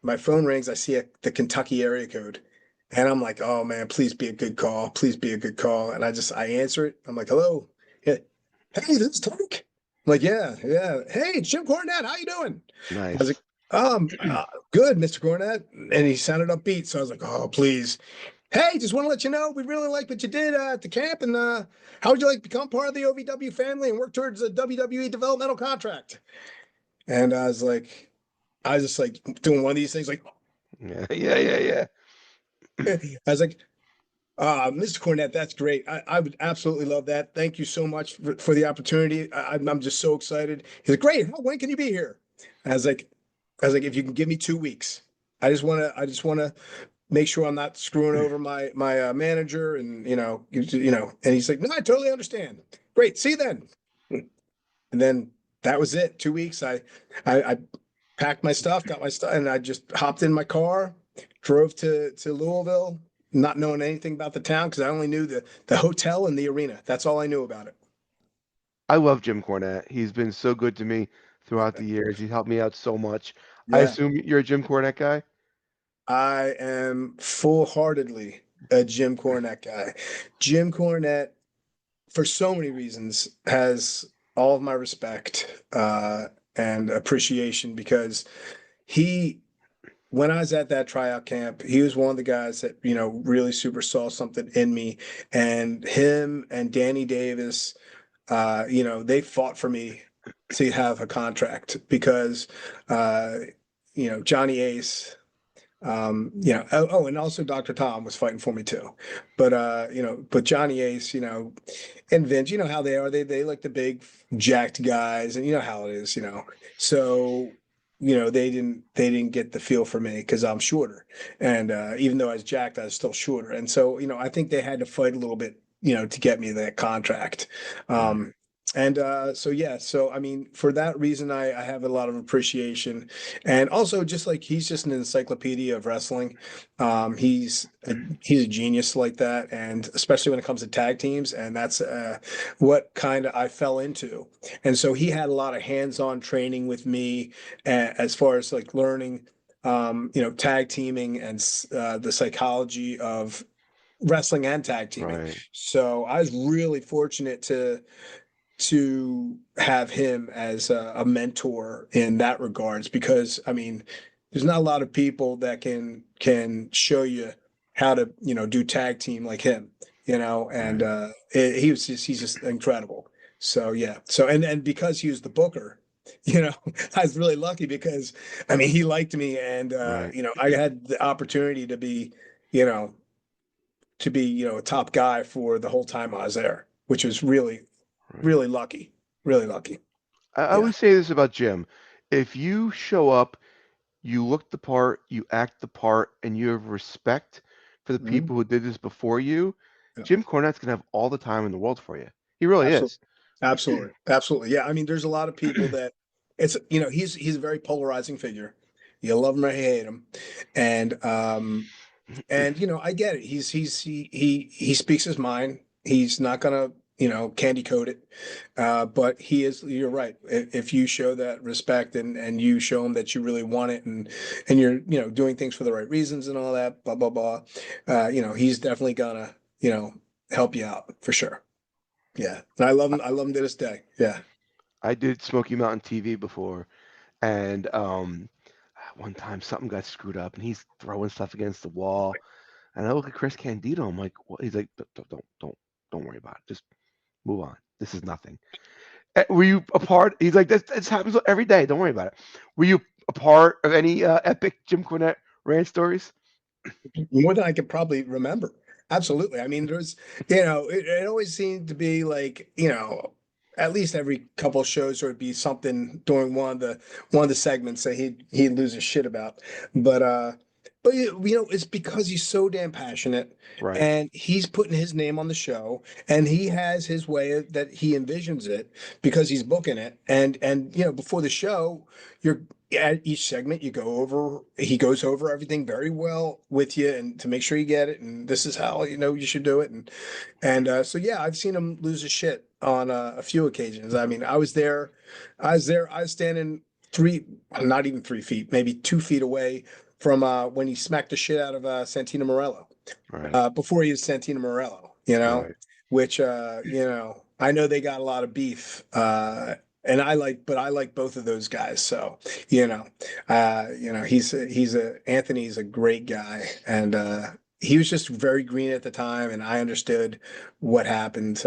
my phone rings. I see the Kentucky area code, and I'm like, oh man, please be a good call. Please be a good call. And I answer it. I'm like, hello. Yeah. Hey, this is Tank. I'm like, yeah, yeah. Hey, it's Jim Cornette. How you doing? I was like, Nice. good, Mr. Cornette. And he sounded upbeat. So I was like, oh, please. Hey, just want to let you know we really like what you did at the camp, and how would you like to become part of the OVW family and work towards a WWE developmental contract? And I was just like doing one of these things, like Yeah, yeah, yeah, yeah. I was like, Mr. Cornette, that's great. I would absolutely love that. Thank you so much for the opportunity. I'm just so excited. He's like, great. When can you be here? I was like, if you can give me 2 weeks, I just want to make sure I'm not screwing over my manager, and and he's like, no, I totally understand. Great. See you then. And then that was it. 2 weeks. I packed my stuff, got my stuff, and I just hopped in my car, drove to Louisville, not knowing anything about the town because I only knew the hotel and the arena. That's all I knew about it. I love Jim Cornette. He's been so good to me throughout the years. He helped me out so much. I Yeah, assume you're a Jim Cornette guy? I am full-heartedly a Jim Cornette guy. Jim Cornette, for so many reasons, has all of my respect and appreciation because he when I was at that tryout camp, he was one of the guys that, really super saw something in me. And him and Danny Davis, they fought for me to have a contract because, uh, Johnny Ace, and also Dr. Tom was fighting for me too. But Johnny Ace, and Vince, you know how they are. They like the big jacked guys, and you know how it is, So, they didn't get the feel for me because I'm shorter. And even though I was jacked, I was still shorter. And so, I think they had to fight a little bit, to get me that contract. Right. And so yeah, so I mean, for that reason, I have a lot of appreciation, and also just like he's just an encyclopedia of wrestling. He's a genius like that, and especially when it comes to tag teams, and that's what kind of I fell into. And so he had a lot of hands-on training with me as far as like learning, tag teaming and the psychology of wrestling and tag teaming. Right. So I was really fortunate to have him as a mentor in that regards because I mean there's not a lot of people that can show you how to do tag team like him, and Right. he's just incredible. So yeah, so and because he was the booker, I was really lucky because I mean he liked me, and Right. I had the opportunity you know a top guy for the whole time I was there, which was really Right. really lucky. Really lucky. I Yeah. always say this about Jim. If you show up, you look the part, you act the part, and you have respect for the Mhm. people who did this before you, Yeah. Jim Cornette's gonna have all the time in the world for you. He really Absolutely. is. Absolutely. Absolutely. Yeah. I mean, there's a lot of people that he's a very polarizing figure. You love him or you hate him. And I get it. He speaks his mind. He's not gonna, candy coat it. But you're right. If you show that respect and you show him that you really want it and you're, doing things for the right reasons and all that, blah, blah, blah, he's definitely gonna, help you out for sure. Yeah. And I love I him. I love him to this day. Yeah. I did Smoky Mountain TV before, and one time something got screwed up, and he's throwing stuff against the wall, and I look at Chris Candido. I'm like, what? He's like, don't worry about it. Just move on. This is nothing. Were you a part? He's like, this happens every day. Don't worry about it. Were you a part of any epic Jim Cornette rant stories? More than I could probably remember. Absolutely. I mean, it always seemed to be like, at least every couple of shows there would be something during one of the segments that he'd lose his shit about. But it's because he's so damn passionate Right. and he's putting his name on the show and he has his way that he envisions it because he's booking it. And before the show, you're at each segment he goes over everything very well with you and to make sure you get it, and this is how you should do it. And so yeah, I've seen him lose his shit on a few occasions. I mean, I was standing not even 3 feet, maybe 2 feet away from when he smacked the shit out of Santino Morello Right. before he was Santino Morello, you know, Right. which you know, I know they got a lot of beef. And but I like both of those guys. So, Anthony's a great guy, and he was just very green at the time, and I understood what happened.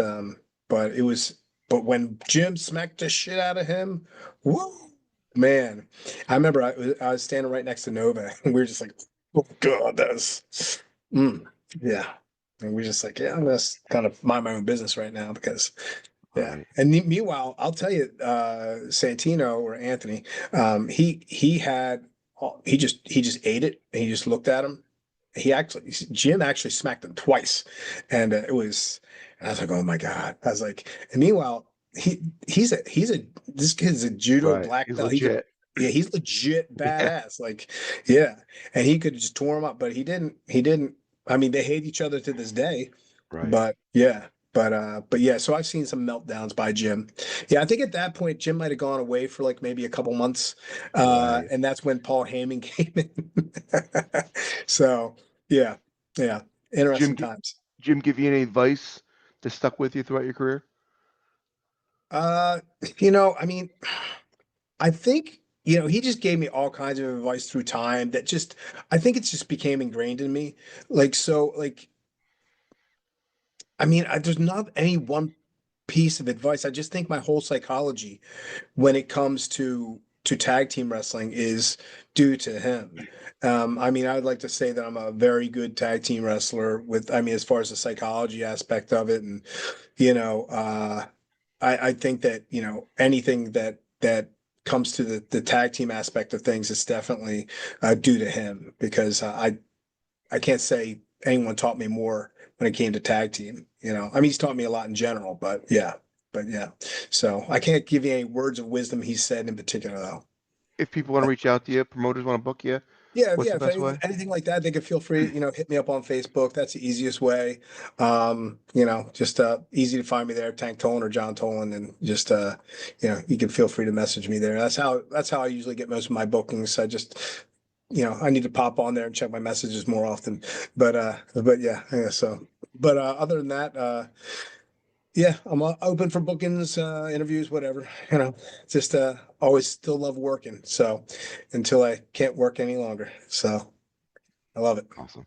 But it was, but when Jim smacked the shit out of him, woo, man! I remember I was standing right next to Nova, and we were just like, oh God, mm, yeah. And we're just like, yeah, I'm just kind of mind my own business right now because yeah. Right. And meanwhile, I'll tell you, Santino or Anthony, he had he just ate it. And he just looked at him. Jim actually smacked him twice, and it was. And I was like, oh my God. I was like, and meanwhile, he's a this kid's a judo Right. black He's belt. legit. Yeah, he's legit Yeah. badass. Like, yeah, and he could just tore him up, but he didn't. He didn't. I mean, they hate each other to this day, Right. but yeah. But yeah, so I've seen some meltdowns by Jim. Yeah, I think at that point Jim might have gone away for like maybe a couple months. Right. And that's when Paul Heyman came in. So yeah, yeah. Jim Interesting gi- times. Jim give you any advice that stuck with you throughout your career? Uh, I mean, I think, he just gave me all kinds of advice through time that just I think it's just became ingrained in me. Like I mean, there's not any one piece of advice. I just think my whole psychology when it comes to tag team wrestling is due to him. I mean, I would like to say that I'm a very good tag team wrestler I mean, as far as the psychology aspect of it, and you know, I think that anything that comes to the tag team aspect of things is definitely due to him because I can't say anyone taught me more when it came to tag team. I mean, he's taught me a lot in general, but yeah. So I can't give you any words of wisdom he said in particular, though. If people want to reach out to you, promoters want to book you, Yeah, what's yeah. the If best way? anything like that, they could feel free, hit me up on Facebook. That's the easiest way. Just easy to find me there, Tank Toland or John Toland, and just you can feel free to message me there. That's how I usually get most of my bookings. I just I need to pop on there and check my messages more often. But yeah. So, but other than that, yeah, I'm open for bookings, interviews, whatever. Just always still love working. So until I can't work any longer. So I love it. Awesome.